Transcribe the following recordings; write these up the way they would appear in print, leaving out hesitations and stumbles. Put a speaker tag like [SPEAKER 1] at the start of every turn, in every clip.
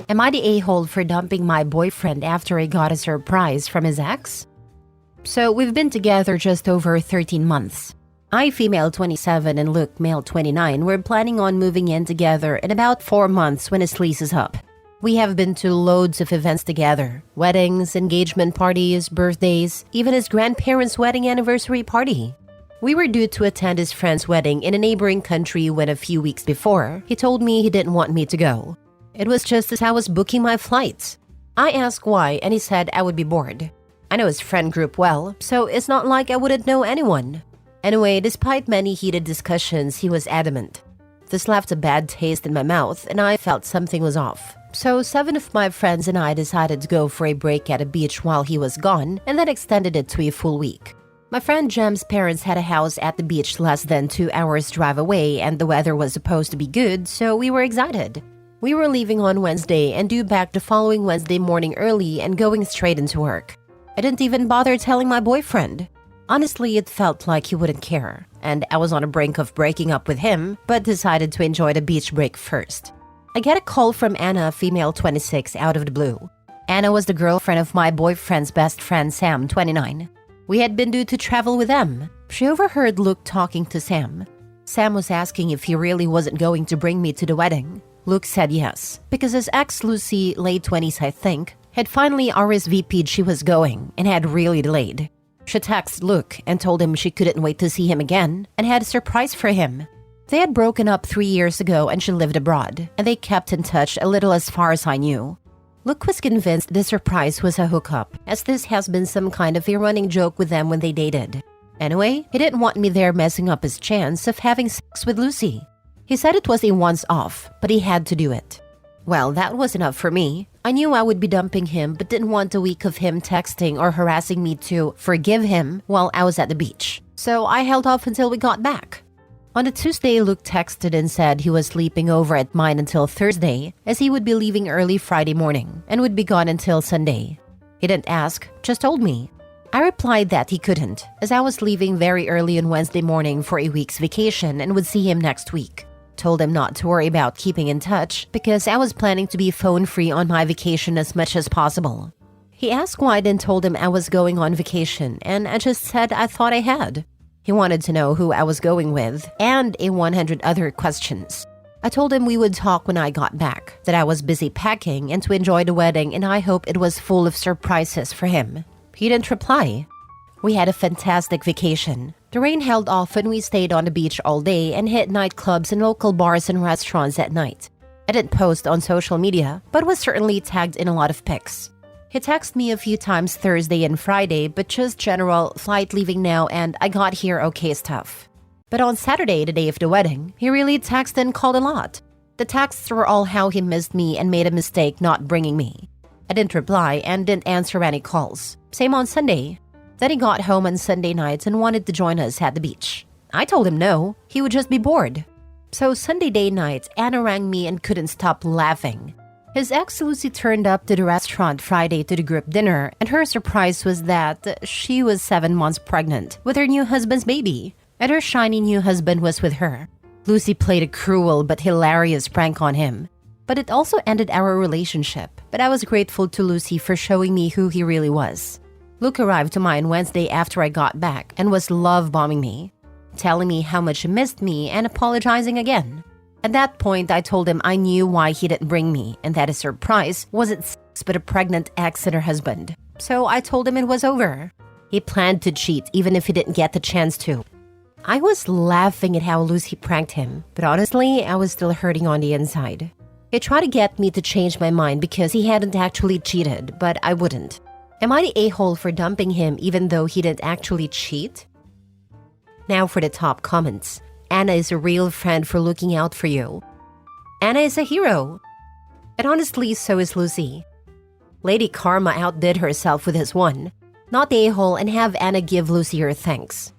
[SPEAKER 1] Am I the a-hole for dumping my boyfriend after I got a surprise from his ex? So we've been together just over 13 months. I, female 27 and Luke, male 29, we're planning on moving in together in about 4 months when his lease is up. We have been to loads of events together: weddings, engagement parties, birthdays, even his grandparents' wedding anniversary party. We were due to attend his friend's wedding in a neighboring country when a few weeks before, he told me he didn't want me to go. It was just as I was booking my flights. I asked why, and he said I would be bored. I know his friend group well, so it's not like I wouldn't know anyone. Anyway, despite many heated discussions, he was adamant. This left a bad taste in my mouth, and I felt something was off. So 7 of my friends and I decided to go for a break at a beach while he was gone, and then extended it to a full week. My friend Jem's parents had a house at the beach less than 2 hours drive away, and the weather was supposed to be good, so we were excited. We were leaving on Wednesday and due back the following Wednesday morning early and going straight into work. I didn't even bother telling my boyfriend. Honestly, it felt like he wouldn't care, and I was on the brink of breaking up with him, but decided to enjoy the beach break first. I get a call from Anna, female 26, out of the blue. Anna was the girlfriend of my boyfriend's best friend Sam, 29. We had been due to travel with them. She overheard Luke talking to Sam. Sam was asking if he really wasn't going to bring me to the wedding. Luke said yes, because his ex Lucy, late 20s I think, had finally RSVP'd she was going and had really delayed. She texted Luke and told him she couldn't wait to see him again and had a surprise for him. They had broken up 3 years ago and she lived abroad, and they kept in touch a little as far as I knew. Luke was convinced the surprise was a hookup, as this has been some kind of a running joke with them when they dated. Anyway, he didn't want me there messing up his chance of having sex with Lucy. He said it was a once-off, but he had to do it. Well, that was enough for me. I knew I would be dumping him, but didn't want a week of him texting or harassing me to forgive him while I was at the beach. So I held off until we got back. On a Tuesday, Luke texted and said he was sleeping over at mine until Thursday, as he would be leaving early Friday morning and would be gone until Sunday. He didn't ask, just told me. I replied that he couldn't, as I was leaving very early on Wednesday morning for a week's vacation and would see him next week. Told him not to worry about keeping in touch because I was planning to be phone-free on my vacation as much as possible. He asked why I didn't told him I was going on vacation, and I just said I thought I had. He wanted to know who I was going with and 100 other questions. I told him we would talk when I got back, that I was busy packing and to enjoy the wedding and I hope it was full of surprises for him. He didn't reply. We had a fantastic vacation. The rain held off and we stayed on the beach all day and hit nightclubs and local bars and restaurants at night. I didn't post on social media, but was certainly tagged in a lot of pics. He texted me a few times Thursday and Friday, but just general flight leaving now and I got here okay stuff. But on Saturday, the day of the wedding, he really texted and called a lot. The texts were all how he missed me and made a mistake not bringing me. I didn't reply and didn't answer any calls. Same on Sunday. Then he got home on Sunday night and wanted to join us at the beach. I told him no, he would just be bored. So Sunday day night, Anna rang me and couldn't stop laughing. His ex Lucy turned up to the restaurant Friday to the group dinner, and her surprise was that she was 7 months pregnant with her new husband's baby, and her shiny new husband was with her. Lucy played a cruel but hilarious prank on him. But it also ended our relationship, but I was grateful to Lucy for showing me who he really was. Luke arrived to mine Wednesday after I got back and was love-bombing me, telling me how much he missed me and apologizing again. At that point, I told him I knew why he didn't bring me and that his surprise wasn't sex but a pregnant ex and her husband. So I told him it was over. He planned to cheat even if he didn't get the chance to. I was laughing at how Lucy pranked him, but honestly, I was still hurting on the inside. He tried to get me to change my mind because he hadn't actually cheated, but I wouldn't. Am I the a-hole for dumping him even though he didn't actually cheat? Now for the top comments. Anna is a real friend for looking out for you. Anna is a hero. And honestly, so is Lucy. Lady Karma outdid herself with this one. Not the a-hole and have Anna give Lucy her thanks.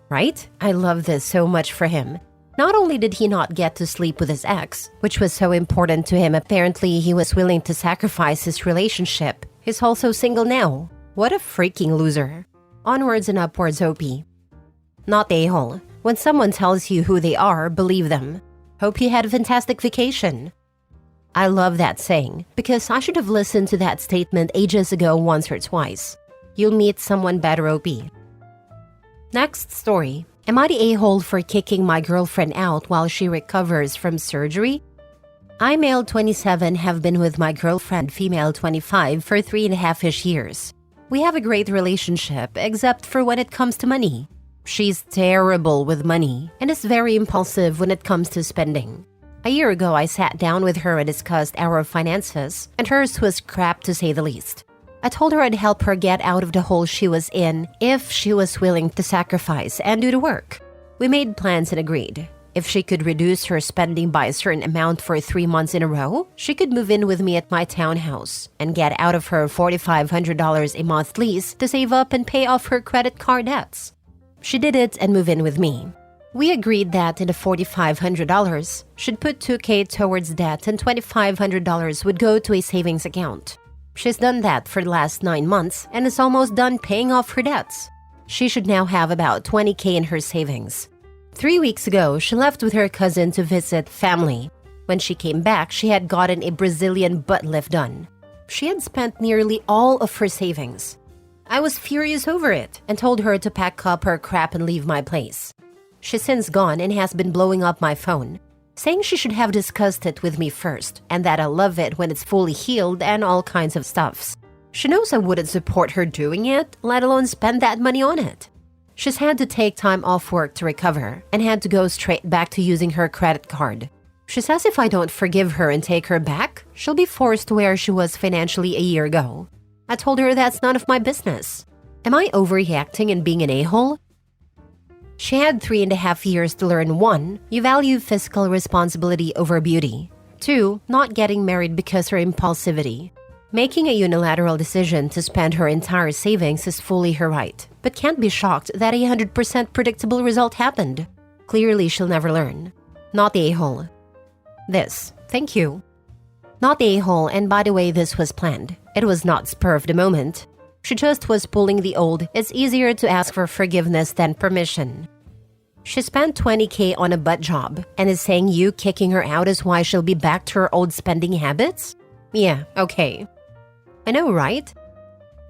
[SPEAKER 1] Right? I love this so much for him. Not only did he not get to sleep with his ex, which was so important to him, apparently he was willing to sacrifice his relationship. He's also single now. What a freaking loser. Onwards and upwards, OP. Not the a-hole. When someone tells you who they are, believe them. Hope you had a fantastic vacation. I love that saying because I should have listened to that statement ages ago once or twice. You'll meet someone better, OP. Next story. Am I the a-hole for kicking my girlfriend out while she recovers from surgery? I, male 27, have been with my girlfriend, female 25, for 3.5-ish years. We have a great relationship, except for when it comes to money. She's terrible with money and is very impulsive when it comes to spending. A year ago, I sat down with her and discussed our finances, and hers was crap to say the least. I told her I'd help her get out of the hole she was in if she was willing to sacrifice and do the work. We made plans and agreed. If she could reduce her spending by a certain amount for 3 months in a row, she could move in with me at my townhouse and get out of her $4,500 a month lease to save up and pay off her credit card debts. She did it and moved in with me. We agreed that in the $4,500, she'd put $2,000 towards debt and $2,500 would go to a savings account. She's done that for the last 9 months and is almost done paying off her debts. She should now have about $20,000 in her savings. 3 weeks ago, she left with her cousin to visit family. When she came back, she had gotten a Brazilian butt lift done. She had spent nearly all of her savings. I was furious over it and told her to pack up her crap and leave my place. She's since gone and has been blowing up my phone, saying she should have discussed it with me first and that I love it when it's fully healed and all kinds of stuffs. She knows I wouldn't support her doing it, let alone spend that money on it. She's had to take time off work to recover and had to go straight back to using her credit card. She says if I don't forgive her and take her back, she'll be forced to where she was financially a year ago. I told her that's none of my business. Am I overreacting and being an a-hole? She had 3.5 years to learn 1, you value fiscal responsibility over beauty. 2, not getting married because her impulsivity. Making a unilateral decision to spend her entire savings is fully her right, but can't be shocked that a 100% predictable result happened. Clearly she'll never learn. Not the a-hole. This. Thank you. Not the a-hole, and by the way, this was planned. It was not spur of the moment. She just was pulling the old, it's easier to ask for forgiveness than permission. She spent $20,000 on a butt job and is saying you kicking her out is why she'll be back to her old spending habits? Yeah, okay. I know, right?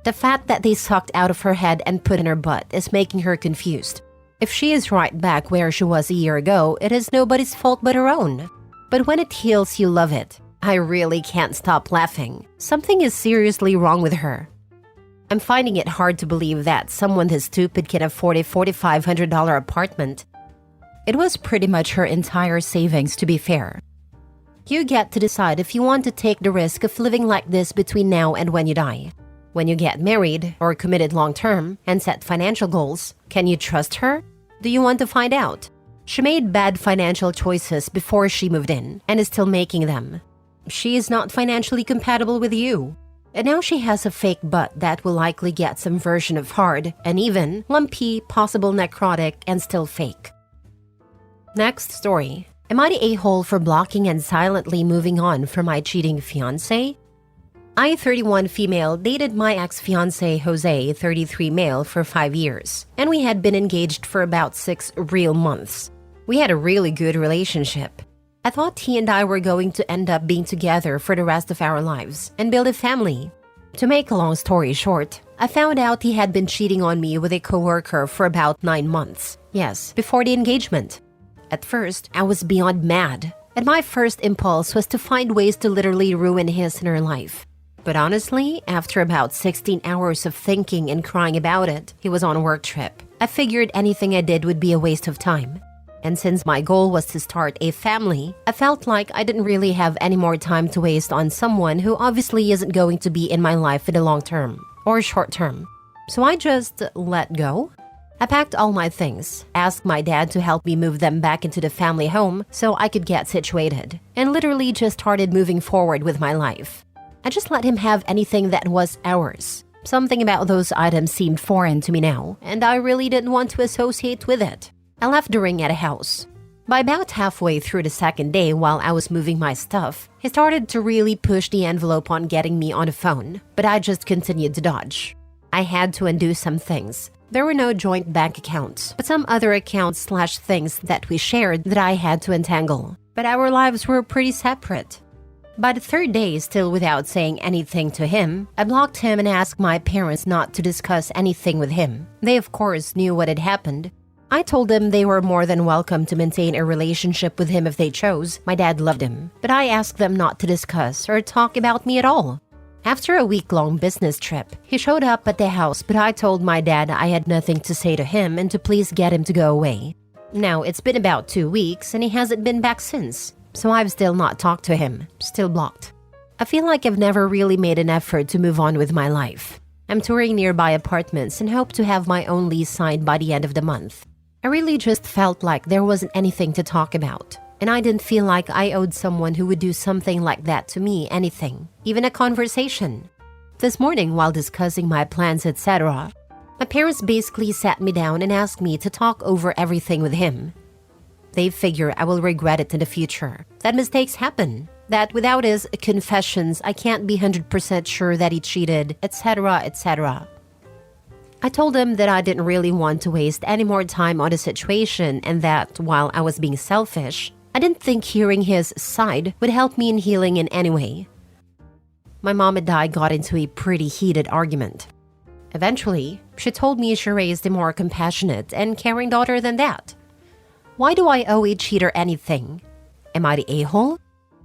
[SPEAKER 1] The fat that they sucked out of her head and put in her butt is making her confused. If she is right back where she was a year ago, it is nobody's fault but her own. But when it heals, you love it. I really can't stop laughing. Something is seriously wrong with her. I'm finding it hard to believe that someone this stupid can afford a $4,500 apartment. It was pretty much her entire savings, to be fair. You get to decide if you want to take the risk of living like this between now and when you die. When you get married or committed long-term and set financial goals, can you trust her? Do you want to find out? She made bad financial choices before she moved in and is still making them. She is not financially compatible with you. And now she has a fake butt that will likely get some version of hard, uneven, lumpy, possible necrotic, and still fake. Next story. Am I the a-hole for blocking and silently moving on from my cheating fiancé? I, 31 female, dated my ex-fiancé Jose, 33 male, for 5 years, and we had been engaged for about 6 real months. We had a really good relationship. I thought he and I were going to end up being together for the rest of our lives and build a family. To make a long story short, I found out he had been cheating on me with a coworker for about 9 months. Yes, before the engagement. At first, I was beyond mad, and my first impulse was to find ways to literally ruin his and her life. But honestly, after about 16 hours of thinking and crying about it, he was on a work trip. I figured anything I did would be a waste of time. And since my goal was to start a family, I felt like I didn't really have any more time to waste on someone who obviously isn't going to be in my life in the long term or short term. So I just let go. I packed all my things, asked my dad to help me move them back into the family home so I could get situated, and literally just started moving forward with my life. I just let him have anything that was ours. Something about those items seemed foreign to me now, and I really didn't want to associate with it. I left the ring at a house. By about halfway through the second day while I was moving my stuff, he started to really push the envelope on getting me on the phone, but I just continued to dodge. I had to undo some things. There were no joint bank accounts, but some other accounts/things that we shared that I had to untangle. But our lives were pretty separate. By the third day, still without saying anything to him, I blocked him and asked my parents not to discuss anything with him. They of course knew what had happened. I told them they were more than welcome to maintain a relationship with him if they chose. My dad loved him, but I asked them not to discuss or talk about me at all. After a week-long business trip, he showed up at the house, but I told my dad I had nothing to say to him and to please get him to go away. Now, it's been about 2 weeks and he hasn't been back since, so I've still not talked to him, still blocked. I feel like I've never really made an effort to move on with my life. I'm touring nearby apartments and hope to have my own lease signed by the end of the month. I really just felt like there wasn't anything to talk about, and I didn't feel like I owed someone who would do something like that to me anything, even a conversation. This morning, while discussing my plans, etc., my parents basically sat me down and asked me to talk over everything with him. They figure I will regret it in the future, that mistakes happen, that without his confessions, I can't be 100% sure that he cheated, etc., etc. I told him that I didn't really want to waste any more time on the situation and that, while I was being selfish, I didn't think hearing his side would help me in healing in any way. My mom and I got into a pretty heated argument. Eventually, she told me she raised a more compassionate and caring daughter than that. Why do I owe a cheater anything? Am I the a-hole?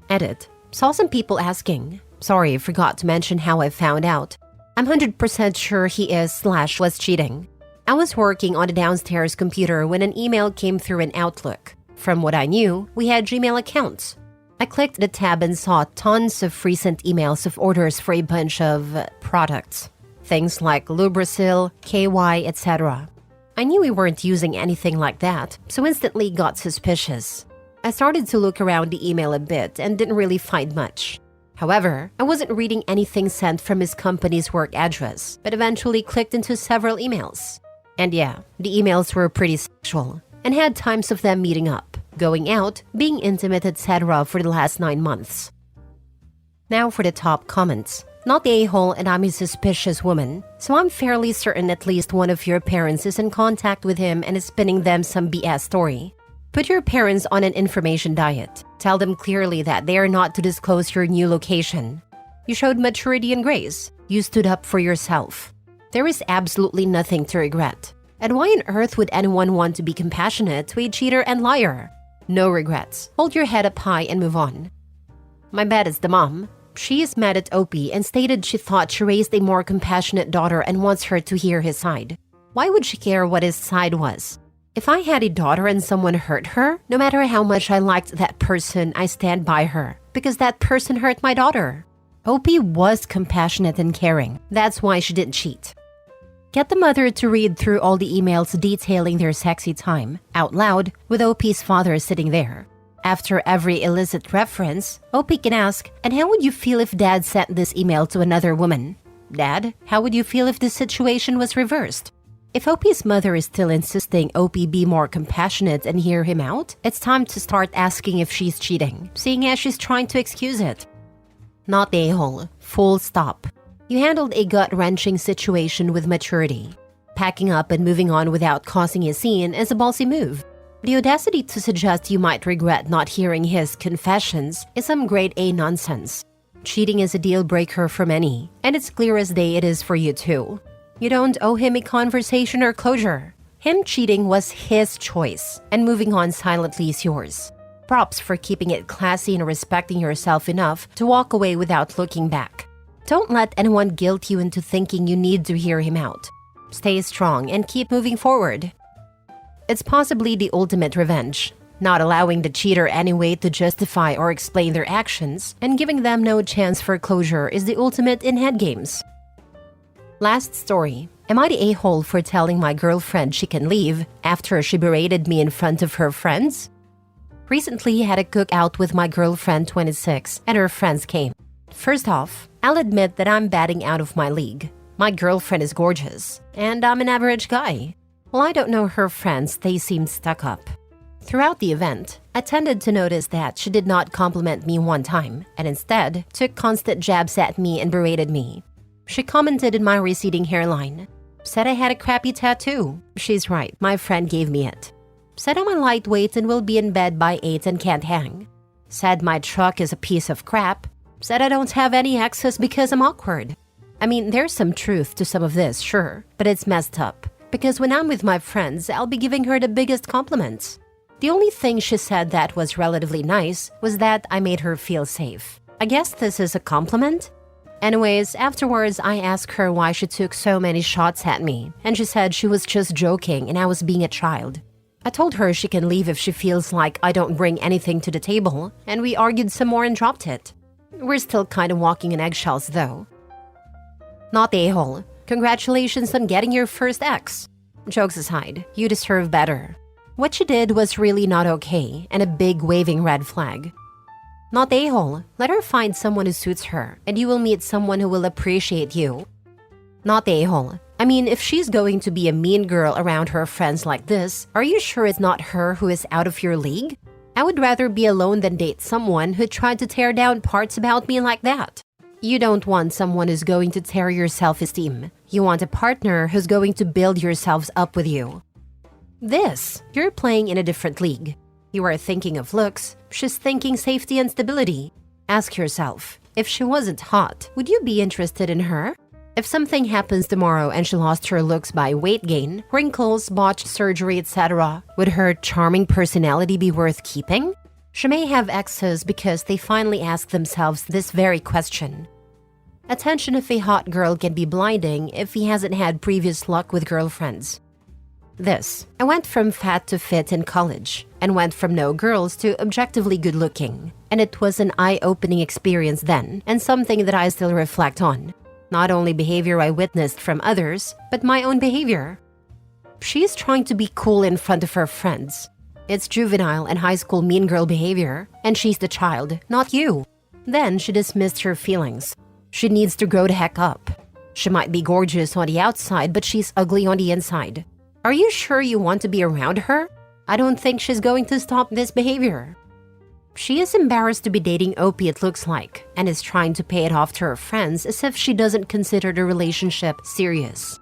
[SPEAKER 1] Edit. Saw some people asking. Sorry, forgot to mention how I found out. I'm 100% sure he is/was cheating. I was working on the downstairs computer when an email came through in Outlook. From what I knew, we had Gmail accounts. I clicked the tab and saw tons of recent emails of orders for a bunch of products. Things like Lubrasil, KY, etc. I knew we weren't using anything like that, so instantly got suspicious. I started to look around the email a bit and didn't really find much. However, I wasn't reading anything sent from his company's work address, but eventually clicked into several emails. And yeah, the emails were pretty sexual, and had times of them meeting up, going out, being intimate, etc. for the last 9 months. Now for the top comments. Not the a-hole and I'm a suspicious woman, so I'm fairly certain at least one of your parents is in contact with him and is spinning them some BS story. Put your parents on an information diet. Tell them clearly that they are not to disclose your new location. You showed maturity and grace. You stood up for yourself. There is absolutely nothing to regret. And why on earth would anyone want to be compassionate to a cheater and liar? No regrets. Hold your head up high and move on. My bad is the mom. She is mad at Opie and stated she thought she raised a more compassionate daughter and wants her to hear his side. Why would she care what his side was? If I had a daughter and someone hurt her, no matter how much I liked that person, I stand by her, because that person hurt my daughter. Opie was compassionate and caring. That's why she didn't cheat. Get the mother to read through all the emails detailing their sexy time, out loud, with Opie's father sitting there. After every illicit reference, Opie can ask, and how would you feel if Dad sent this email to another woman? Dad, how would you feel if this situation was reversed? If Opie's mother is still insisting Opie be more compassionate and hear him out, it's time to start asking if she's cheating, seeing as she's trying to excuse it. Not the a-hole. Full stop. You handled a gut-wrenching situation with maturity. Packing up and moving on without causing a scene is a ballsy move. The audacity to suggest you might regret not hearing his confessions is some grade A nonsense. Cheating is a deal breaker for many, and it's clear as day it is for you too. You don't owe him a conversation or closure. Him cheating was his choice, and moving on silently is yours. Props for keeping it classy and respecting yourself enough to walk away without looking back. Don't let anyone guilt you into thinking you need to hear him out. Stay strong and keep moving forward. It's possibly the ultimate revenge. Not allowing the cheater any way to justify or explain their actions and giving them no chance for closure is the ultimate in head games. Last story. Am I the a-hole for telling my girlfriend she can leave after she berated me in front of her friends? Recently had a cookout with my girlfriend 26 and her friends came. First off, I'll admit that I'm batting out of my league. My girlfriend is gorgeous, and I'm an average guy. Well, I don't know her friends, they seemed stuck up. Throughout the event, I tended to notice that she did not compliment me one time, and instead took constant jabs at me and berated me. She commented on my receding hairline. Said I had a crappy tattoo. She's right, my friend gave me it. Said I'm a lightweight and will be in bed by 8 and can't hang. Said my truck is a piece of crap. Said I don't have any exes because I'm awkward. I mean, there's some truth to some of this, sure, but it's messed up. Because when I'm with my friends, I'll be giving her the biggest compliments. The only thing she said that was relatively nice was that I made her feel safe. I guess this is a compliment? Anyways, afterwards, I asked her why she took so many shots at me, and she said she was just joking and I was being a child. I told her she can leave if she feels like I don't bring anything to the table, and we argued some more and dropped it. We're still kind of walking on eggshells though. Not the a-hole. Congratulations on getting your first ex. Jokes aside, you deserve better. What she did was really not okay and a big waving red flag. Not the a-hole. Let her find someone who suits her and you will meet someone who will appreciate you. Not the a-hole. I mean, if she's going to be a mean girl around her friends like this, are you sure it's not her who is out of your league? I would rather be alone than date someone who tried to tear down parts about me like that. You don't want someone who's going to tear your self-esteem. You want a partner who's going to build yourselves up with you. You're playing in a different league. You are thinking of looks, she's thinking safety and stability. Ask yourself, if she wasn't hot, would you be interested in her? If something happens tomorrow and she lost her looks by weight gain, wrinkles, botched surgery, etc., would her charming personality be worth keeping? She may have exes because they finally ask themselves this very question. Attention of a hot girl can be blinding if he hasn't had previous luck with girlfriends. I went from fat to fit in college, and went from no girls to objectively good looking. And it was an eye-opening experience then, and something that I still reflect on. Not only behavior I witnessed from others, but my own behavior. She's trying to be cool in front of her friends. It's juvenile and high school mean girl behavior, and she's the child, not you. Then she dismissed her feelings. She needs to grow the heck up. She might be gorgeous on the outside, but she's ugly on the inside. Are you sure you want to be around her? I don't think she's going to stop this behavior. She is embarrassed to be dating Opie, it looks like, and is trying to pay it off to her friends as if she doesn't consider the relationship serious.